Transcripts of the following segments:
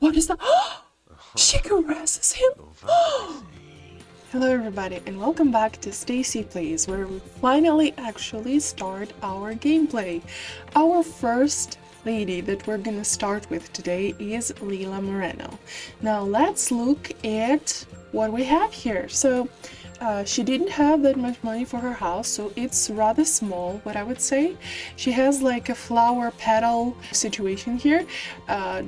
What is that? She caresses him. Hello everybody and welcome back to Stacy Plays, where we finally actually start our gameplay. Our first lady that we're gonna start with today is Layla Moreno. Now let's look at what we have here. So she didn't have that much money for her house, so it's rather small, what I would say. She has like a flower petal situation here,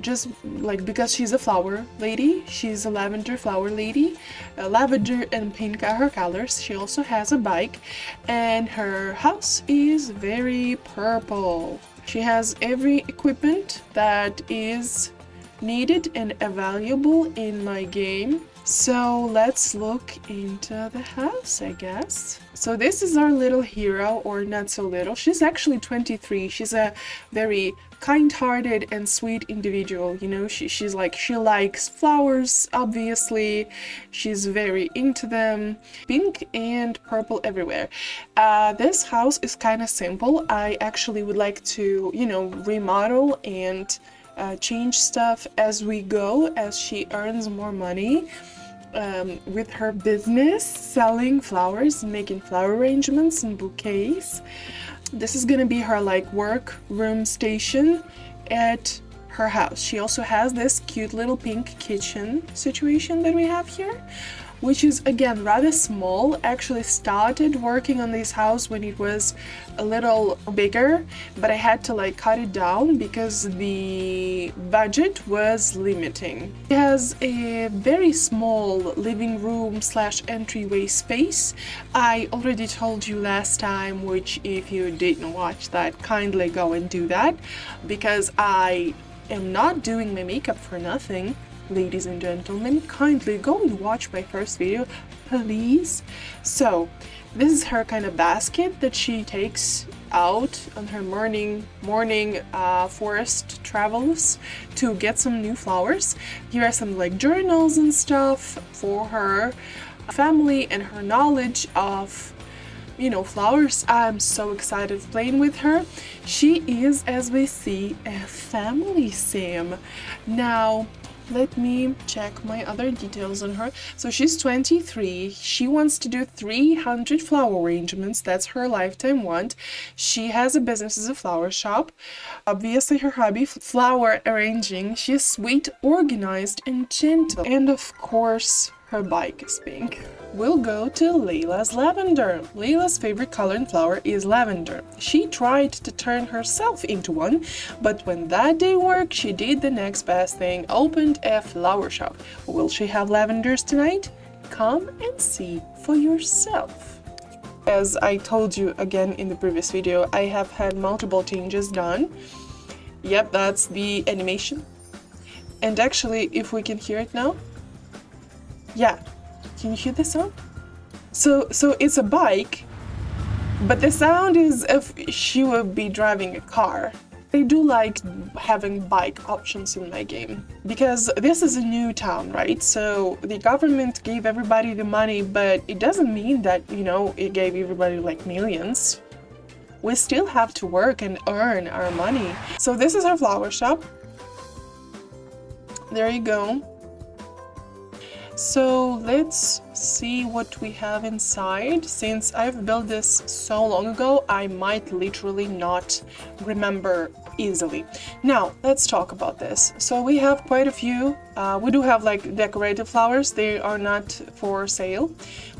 just like because she's a flower lady, she's a lavender flower lady. Lavender and pink are her colors. She also has a bike, and her house is very purple. She has every equipment that is needed and valuable in my game. So let's look into the house, I guess. So this is our little hero, or not so little. She's actually 23. She's a very kind-hearted and sweet individual. You know, she likes flowers, obviously. She's very into them. Pink and purple everywhere. This house is kind of simple. I actually would like to, remodel and change stuff as we go, as she earns more money with her business, selling flowers, making flower arrangements and bouquets. This is gonna be her work room station at her house. She also has this cute little pink kitchen situation that we have here, which is again rather small. Actually started working on this house when it was a little bigger, but I had to cut it down because the budget was limiting. It has a very small living room / entryway space. I already told you last time, which if you didn't watch that, kindly go and do that, because I am not doing my makeup for nothing. Ladies and gentlemen, kindly go and watch my first video, please. So this is her kind of basket that she takes out on her morning forest travels to get some new flowers. Here are some journals and stuff for her family and her knowledge of flowers. I'm so excited playing with her. She is, as we see, a family sim. Now let me check my other details on her. So she's 23. She wants to do 300 flower arrangements. That's her lifetime want. She has a business as a flower shop. Obviously her hobby, flower arranging. She's sweet, organized, and gentle. And of course, her bike is pink. We'll go to Layla's lavender. Layla's favorite color in flower is lavender. She tried to turn herself into one, but when that didn't work, she did the next best thing, opened a flower shop. Will she have lavenders tonight? Come and see for yourself. As I told you again in the previous video, I have had multiple changes done. Yep, that's the animation. And actually, if we can hear it now, yeah. Can you hear the sound? So it's a bike, but the sound is if she would be driving a car. I do like having bike options in my game, because this is a new town, right? So the government gave everybody the money, but it doesn't mean that, it gave everybody millions. We still have to work and earn our money. So this is our flower shop. There you go. So let's see what we have inside. Since I've built this so long ago, I might literally not remember easily. Now, let's talk about this. So we have quite a few. We do have decorative flowers. They are not for sale.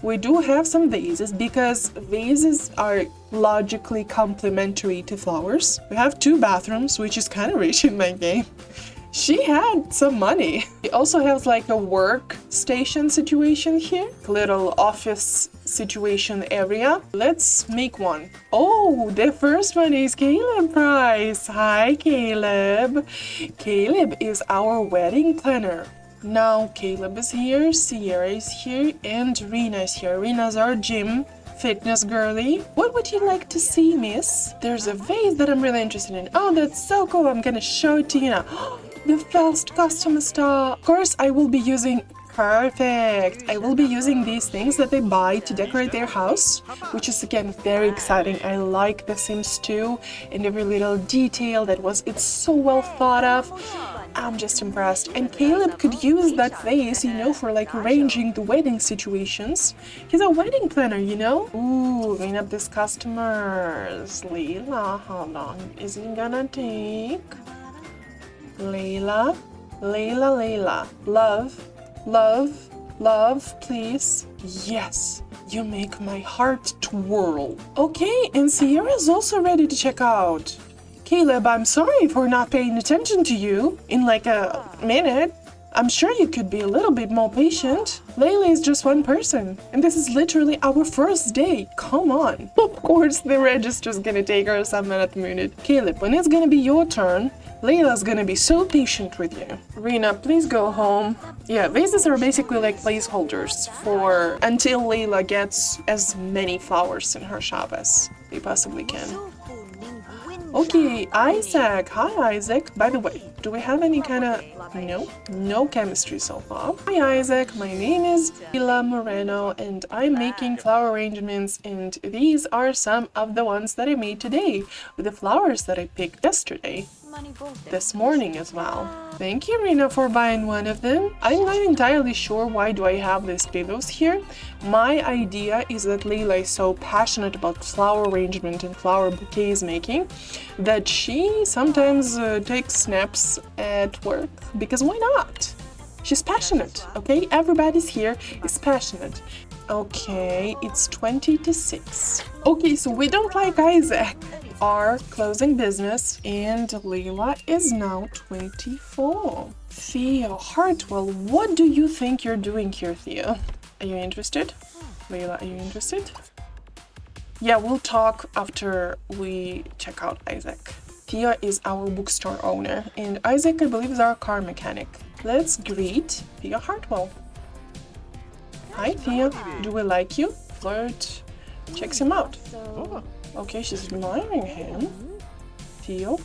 We do have some vases, because vases are logically complementary to flowers. We have 2 bathrooms, which is kind of rich in my game. She had some money. It also has a work station situation here, little office situation area. Let's make one. Oh, the first one is Caleb Price. Hi, Caleb. Caleb is our wedding planner. Now Caleb is here, Sierra is here, and Rena is here. Rena's our gym fitness girly. What would you like to see, miss? There's a vase that I'm really interested in. Oh, that's so cool. I'm gonna show it to you now. The first custom star. Of course, I will be using Perfect! I will be using these things that they buy to decorate their house, which is again very exciting. I like The Sims 2 and every little detail it's so well thought of. I'm just impressed. And Caleb could use that face, you know, for like arranging the wedding situations. He's a wedding planner, you know? Ooh, ring up these customers. Layla, how long is it gonna take? Layla, Layla. Love, please. Yes, you make my heart twirl. Okay, and Sierra's also ready to check out. Caleb, I'm sorry for not paying attention to you in like a minute. I'm sure you could be a little bit more patient. Layla is just one person, and this is literally our first day. Come on. Of course, the register's gonna take her some minute. Caleb, when it's gonna be your turn, Layla's gonna be so patient with you. Rena, please go home. Yeah, vases are basically like placeholders for until Layla gets as many flowers in her shop as they possibly can. Okay, Isaac. Hi, Isaac. By the way, do we have any kind of... No chemistry so far. Hi, Isaac. My name is Layla Moreno, and I'm making flower arrangements, and these are some of the ones that I made today, with the flowers that I picked yesterday. This morning as well. Thank you, Rena, for buying one of them. I'm not entirely sure why do I have these pillows here. My idea is that Layla is so passionate about flower arrangement and flower bouquets making that she sometimes takes snaps at work, because why not? She's passionate, okay? Everybody's here is passionate. Okay, it's 20 to 6. Okay, so we don't like Isaac. Are closing business, and Layla is now 24. Theo Hartwell, what do you think you're doing here, Theo? Are you interested? Layla, are you interested? Yeah, we'll talk after we check out Isaac. Theo is our bookstore owner, and Isaac, I believe, is our car mechanic. Let's greet Theo Hartwell. Hi, Theo. Do we like you? Flirt checks him out. Okay, she's admiring him. Theo,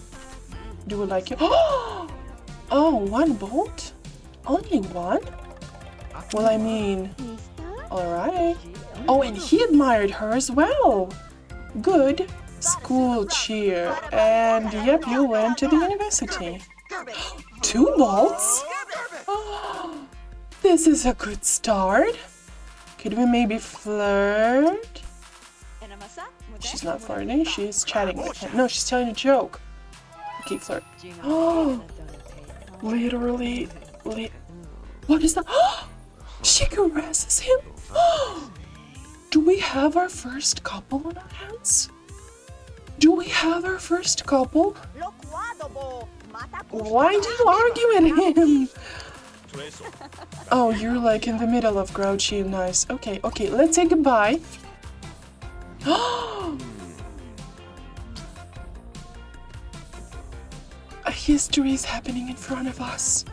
do we like you? Oh, one bolt? Only one? Well, I mean, alright. Oh, and he admired her as well. Good. School cheer. And yep, you went to the university. 2 bolts? This is a good start. Could we maybe flirt? She's not flirting, she's chatting with him. No, she's telling a joke. Okay, flirt. Oh, literally. What is that? She caresses him? Do we have our first couple on our hands? Do we have our first couple? Why do you argue with him? Oh, you're like in the middle of grouchy and nice. Okay, let's say goodbye. A history is happening in front of us.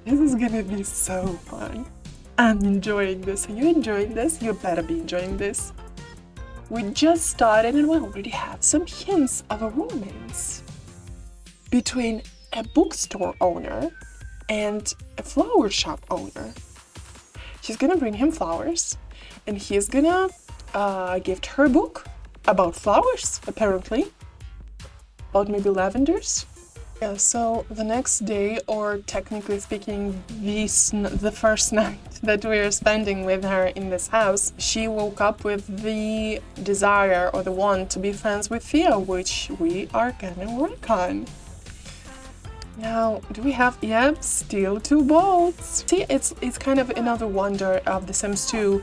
This is gonna be so fun. I'm enjoying this. Are you enjoying this? You better be enjoying this. We just started and we already have some hints of a romance between a bookstore owner and a flower shop owner. She's gonna bring him flowers, and he's gonna gift her a book about flowers, apparently. About maybe lavenders. Yeah, so the next day, or technically speaking, the first night that we are spending with her in this house, she woke up with the desire or the want to be friends with Theo, which we are gonna work on. Now, do we have, yep, still 2 bolts. See, it's kind of another wonder of The Sims 2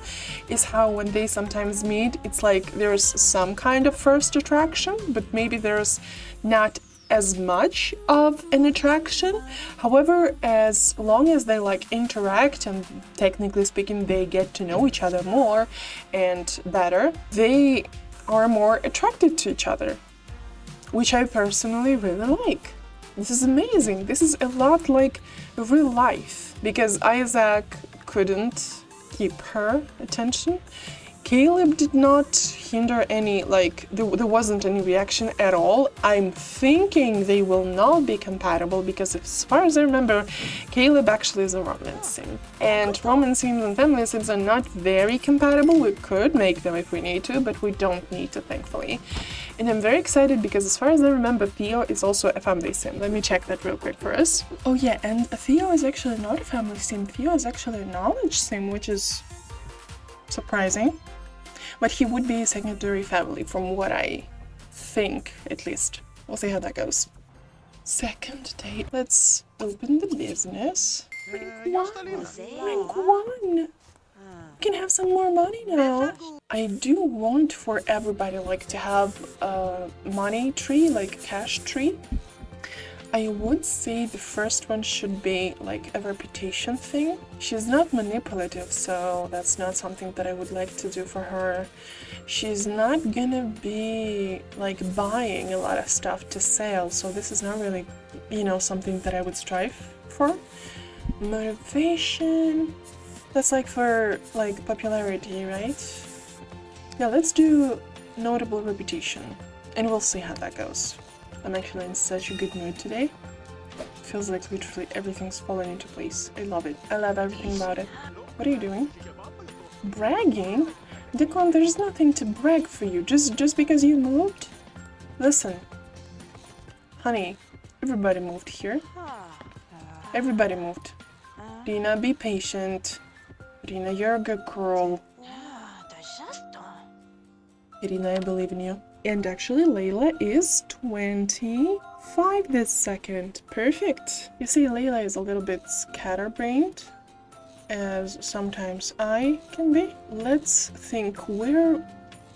is how when they sometimes meet, it's like there's some kind of first attraction, but maybe there's not as much of an attraction. However, as long as they like interact and technically speaking, they get to know each other more and better, they are more attracted to each other, which I personally really like. This is amazing. This is a lot like real life, because Isaac couldn't keep her attention, Caleb did not hinder any, like, there wasn't any reaction at all. I'm thinking they will not be compatible because as far as I remember, Caleb actually is a romance sim. And romance sims and family sims are not very compatible. We could make them if we need to, but we don't need to, thankfully. And I'm very excited because as far as I remember, Theo is also a family sim. Let me check that real quick for us. Oh yeah, and Theo is actually not a family sim. Theo is actually a knowledge sim, which is surprising. But he would be a secondary family from what I think, at least. We'll see how that goes. Second date. Let's open the business. Rank 1! We can have some more money now. I do want for everybody like to have a money tree, like cash tree. I would say the first one should be like a reputation thing. She's not manipulative, so that's not something that I would like to do for her. She's not gonna be like buying a lot of stuff to sell, so this is not really, you know, something that I would strive for. Motivation, that's like for like popularity, right? Yeah, let's do notable reputation and we'll see how that goes. I'm actually in such a good mood today. Feels like literally everything's falling into place. I love it. I love everything about it. What are you doing? Bragging? Declan, there's nothing to brag for you. Just because you moved? Listen. Honey, everybody moved here. Everybody moved. Rina, be patient. Rina, you're a good girl. Irina, I believe in you. And actually, Layla is 25 this second. Perfect. You see, Layla is a little bit scatterbrained, as sometimes I can be. Let's think, where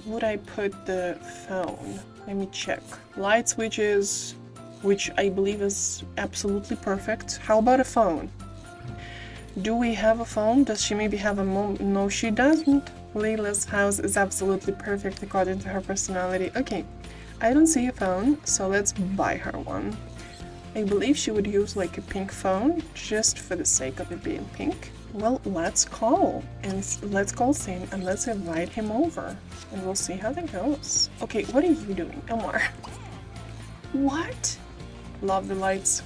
would I put the phone? Let me check. Light switches, which I believe is absolutely perfect. How about a phone? Do we have a phone? Does she maybe have a No, she doesn't. Layla's house is absolutely perfect according to her personality. Okay, I don't see a phone, so let's buy her one. I believe she would use like a pink phone, just for the sake of it being pink. Well, let's call. And let's call Sam and let's invite him over. And we'll see how that goes. Okay, what are you doing, Elmar? What? Love the lights.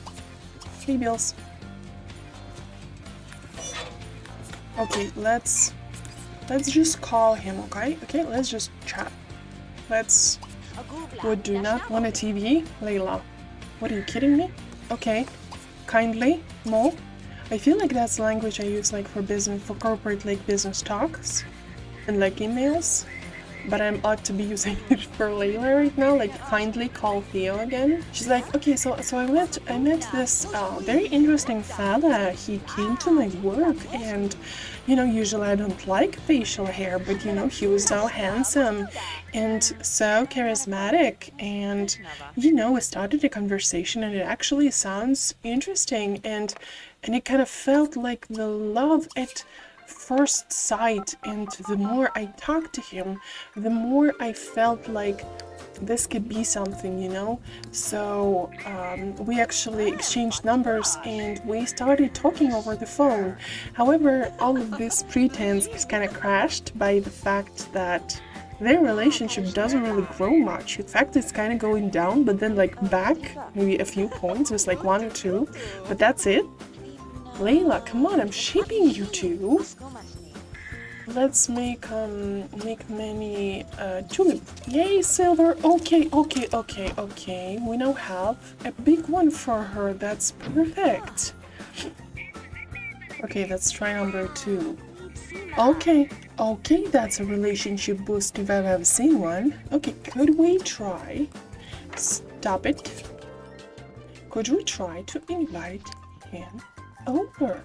Hey, Bills. Okay, let's just call him, okay? Okay, let's just chat. Would do not want a TV? Layla. What, are you kidding me? Okay. Kindly. No. I feel like that's the language I use like for business, for corporate like business talks and like emails. But I'm ought to be using it for Layla right now, like kindly call Theo again. She's like, okay, so I met this very interesting fella. He came to my work and, you know, usually I don't like facial hair, but you know, he was so handsome and so charismatic, and you know, we started a conversation and it actually sounds interesting, and it kind of felt like the love at first sight, and the more I talked to him, the more I felt like this could be something, you know. So we actually exchanged numbers and we started talking over the phone. However, all of this pretense is kind of crashed by the fact that their relationship doesn't really grow much. In fact, it's kind of going down, but then like back maybe a few points, just like 1 or 2, but that's it. Layla, come on, I'm shipping you two. Let's make many tulip. Yay, silver. Okay. We now have a big one for her. That's perfect. Okay, let's try number 2. Okay, that's a relationship boost if I've ever seen one. Okay, could we try? Stop it. Could we try to invite him over?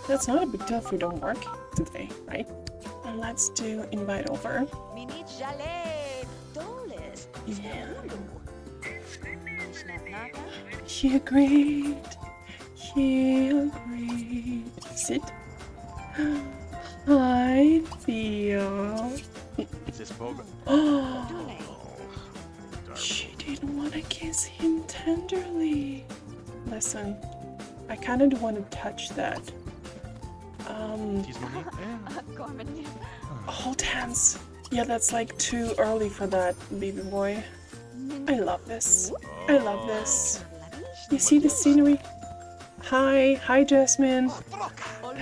That's not a big deal if we don't work today, right? And let's do invite over. Yeah. He agreed. Sit. Hi, Theo. Oh, she didn't want to kiss him tenderly. Listen, I kind of want to touch that. Hold hands. Yeah, that's like too early for that, baby boy. I love this. I love this. You see the scenery? Hi, Jasmine.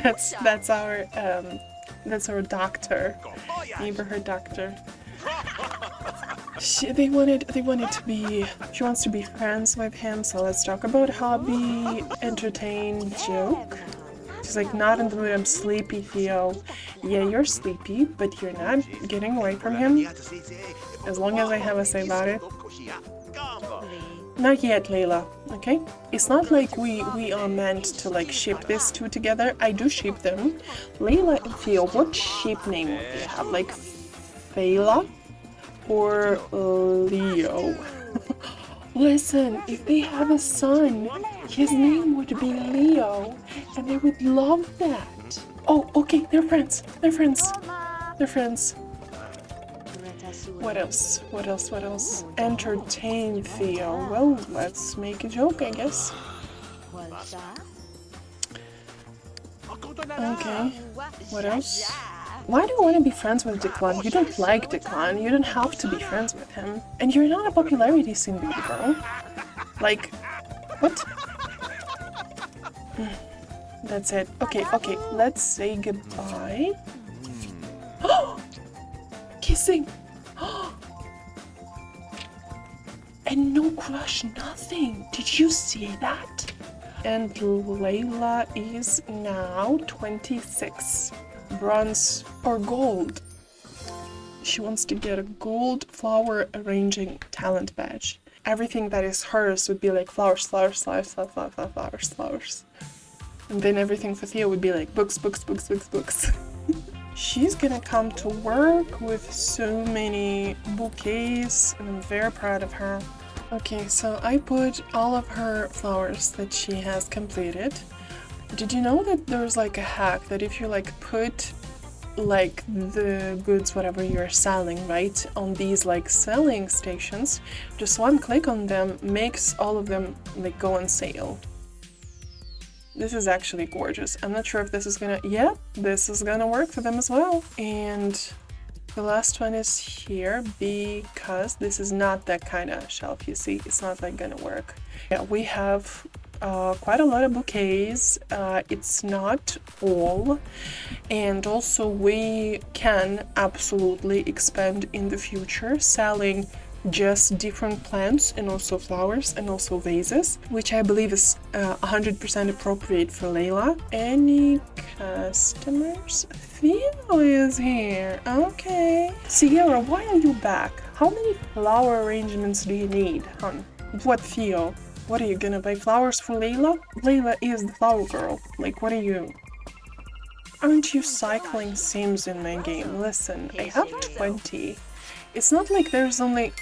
That's our doctor, neighborhood doctor. They wanted to be. She wants to be friends with him. So let's talk about hobby, entertain, joke. She's like, not in the mood. I'm sleepy, Theo. Yeah, you're sleepy, but you're not getting away from him. As long as I have a say about it. Not yet, Layla, okay? It's not like we are meant to like ship these two together. I do ship them. Layla and Theo, what ship name would they have? Like Fela or Leo? Listen, if they have a son, his name would be Leo, and I would love that. Oh, okay, they're friends. They're friends. They're friends. What else? What else? What else? Entertain Theo. Well, let's make a joke, I guess. Okay. What else? Why do you want to be friends with Declan? You don't like Declan. You don't have to be friends with him. And you're not a popularity scene baby girl. Like, what? That's it. Okay, okay. Let's say goodbye. Oh! Kissing! And no crush, nothing. Did you see that? And Layla is now 26. Bronze or gold. She wants to get a gold flower arranging talent badge. Everything that is hers would be like flowers, flowers, flowers, flowers, flowers, flowers, flowers. And then everything for Theo would be like books, books, books, books, books. She's gonna come to work with so many bouquets, and I'm very proud of her. Okay, so I put all of her flowers that she has completed. Did you know that there's like a hack that if you like put like the goods, whatever you're selling, right, on these like selling stations, just one click on them makes all of them like go on sale. This is actually gorgeous. I'm not sure if this is gonna, yeah, this is gonna work for them as well. And the last one is here because this is not that kind of shelf, you see, it's not like gonna work. Yeah, we have quite a lot of bouquets. It's not all, and also we can absolutely expand in the future selling just different plants and also flowers and also vases, which I believe is 100% appropriate for Layla. Any customers? Theo is here. Okay. Sierra, why are you back? How many flower arrangements do you need, hon? What, Theo? What are you gonna buy flowers for Layla? Layla is the flower girl. Like, what are you? Aren't you cycling sims in my game? Listen, I have 20. It's not like there's only...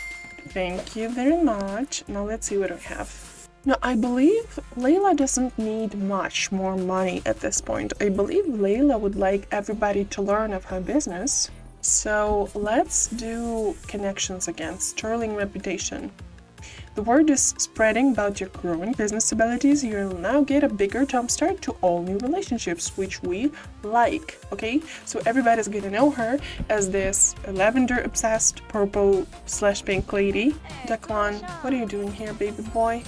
Thank you very much. Now let's see what I have. No, I believe Layla doesn't need much more money at this point. I believe Layla would like everybody to learn of her business. So let's do connections again. Sterling reputation. The word is spreading about your growing business abilities. You'll now get a bigger jumpstart to all new relationships, which we like, okay? So everybody's gonna know her as this lavender-obsessed purple/pink lady. Declan, what are you doing here, baby boy?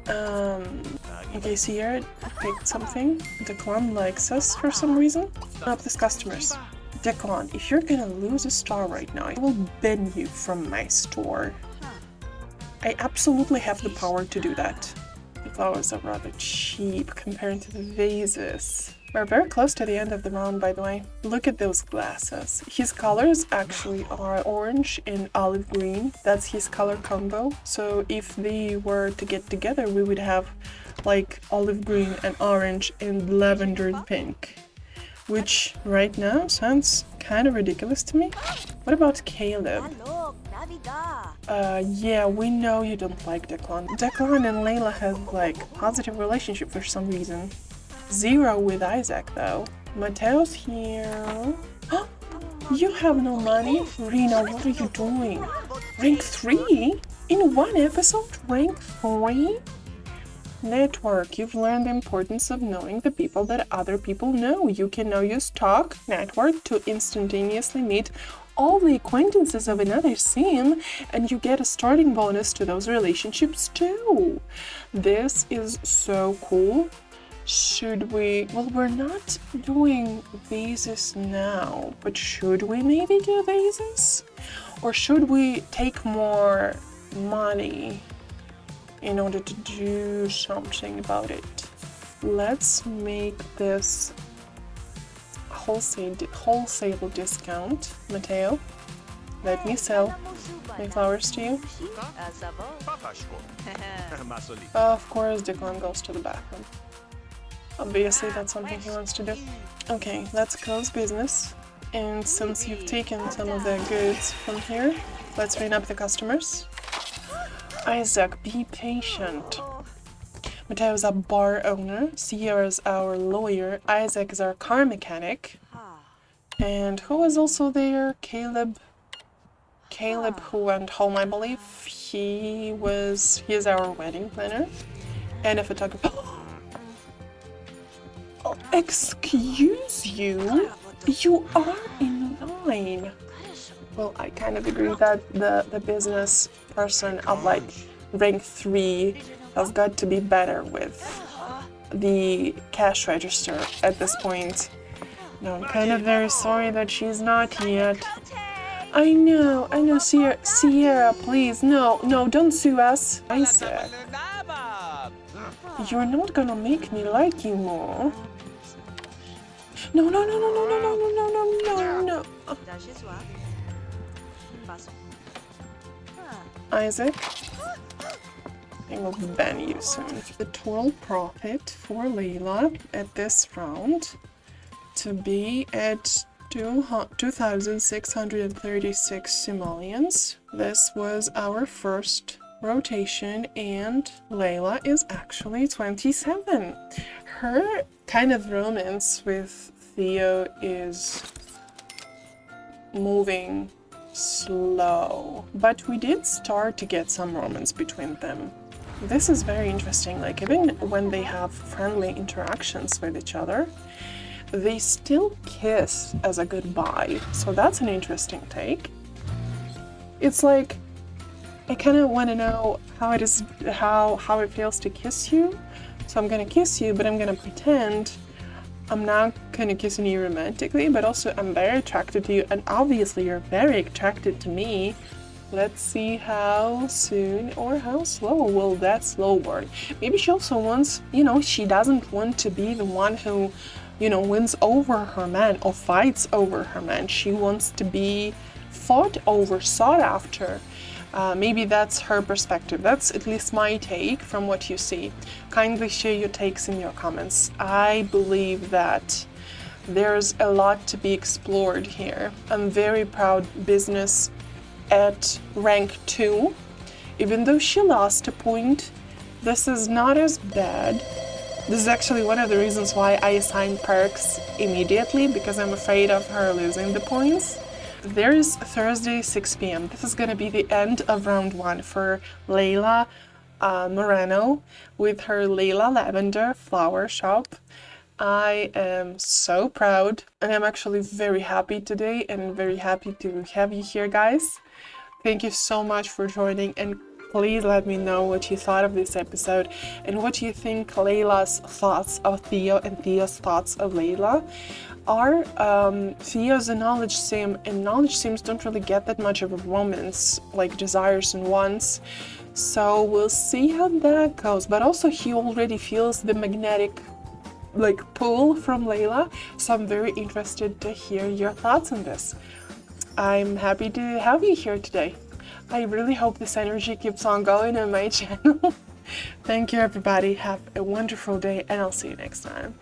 Okay, Sierra picked something. Declan likes us for some reason. Up this customers. Declan, if you're gonna lose a star right now, I will ban you from my store. I absolutely have the power to do that. The flowers are rather cheap compared to the vases. We're very close to the end of the round, by the way. Look at those glasses. His colors actually are orange and olive green. That's his color combo. So if they were to get together, we would have like olive green and orange and lavender and pink. Which right now sounds kind of ridiculous to me. What about Caleb? Yeah, we know you don't like Declan. Declan and Layla have like positive relationship for some reason. 0 with Isaac though. Mateo's here. You have no money? Rena, what are you doing? Rank 3? In one episode? Rank 3? Network. You've learned the importance of knowing the people that other people know. You can now use Talk Network to instantaneously meet all the acquaintances of another sim, and you get a starting bonus to those relationships too. This is so cool. Should we, well, we're not doing visas now, but should we maybe do visas? Or should we take more money in order to do something about it? Let's make this wholesale discount. Mateo, let me sell my flowers to you. Of course, Declan goes to the bathroom. Obviously, that's something he wants to do. Okay, let's close business. And since you've taken some of the goods from here, let's ring up the customers. Isaac, be patient. Mateo's a bar owner. Sierra's our lawyer. Isaac is our car mechanic. And who was also there? Caleb. Caleb, who went home, I believe. He is our wedding planner. And a photographer. Oh, excuse you? You are in line. Well, I kind of agree that the business person of like rank 3 has got to be better with the cash register at this point. No, I'm kind of very sorry that she's not yet. I know, Sierra, please, no, don't sue us. Isaac, you're not gonna make me like you more. No. Isaac, I will ban you soon. The total profit for Layla at this round to be at 2,636 simoleons. This was our first rotation, and Layla is actually 27. Her kind of romance with Theo is moving slow, but we did start to get some romance between them. This is very interesting. Like, even when they have friendly interactions with each other, they still kiss as a goodbye. So that's an interesting take. It's like, I kind of want to know how it is, how it feels to kiss you. So I'm gonna kiss you, but I'm gonna pretend I'm not kind of kissing you romantically, but also I'm very attracted to you, and obviously you're very attracted to me. Let's see how soon or how slow will that slow work. Maybe she also wants, she doesn't want to be the one who, wins over her man or fights over her man. She wants to be fought over, sought after. Maybe that's her perspective. That's at least my take from what you see. Kindly share your takes in your comments. I believe that there's a lot to be explored here. I'm very proud business at rank 2. Even though she lost a point, this is not as bad. This is actually one of the reasons why I assigned perks immediately, because I'm afraid of her losing the points. There is Thursday, 6 p.m. This is going to be the end of round 1 for Layla Moreno with her Layla Lavender flower shop. I am so proud, and I'm actually very happy today and very happy to have you here, guys. Thank you so much for joining, and please let me know what you thought of this episode and what you think Layla's thoughts of Theo and Theo's thoughts of Layla are. Theo's a knowledge sim, and knowledge sims don't really get that much of a romance, like desires and wants. So we'll see how that goes. But also he already feels the magnetic pull from Layla. So I'm very interested to hear your thoughts on this. I'm happy to have you here today. I really hope this energy keeps on going on my channel. Thank you, everybody. Have a wonderful day, and I'll see you next time.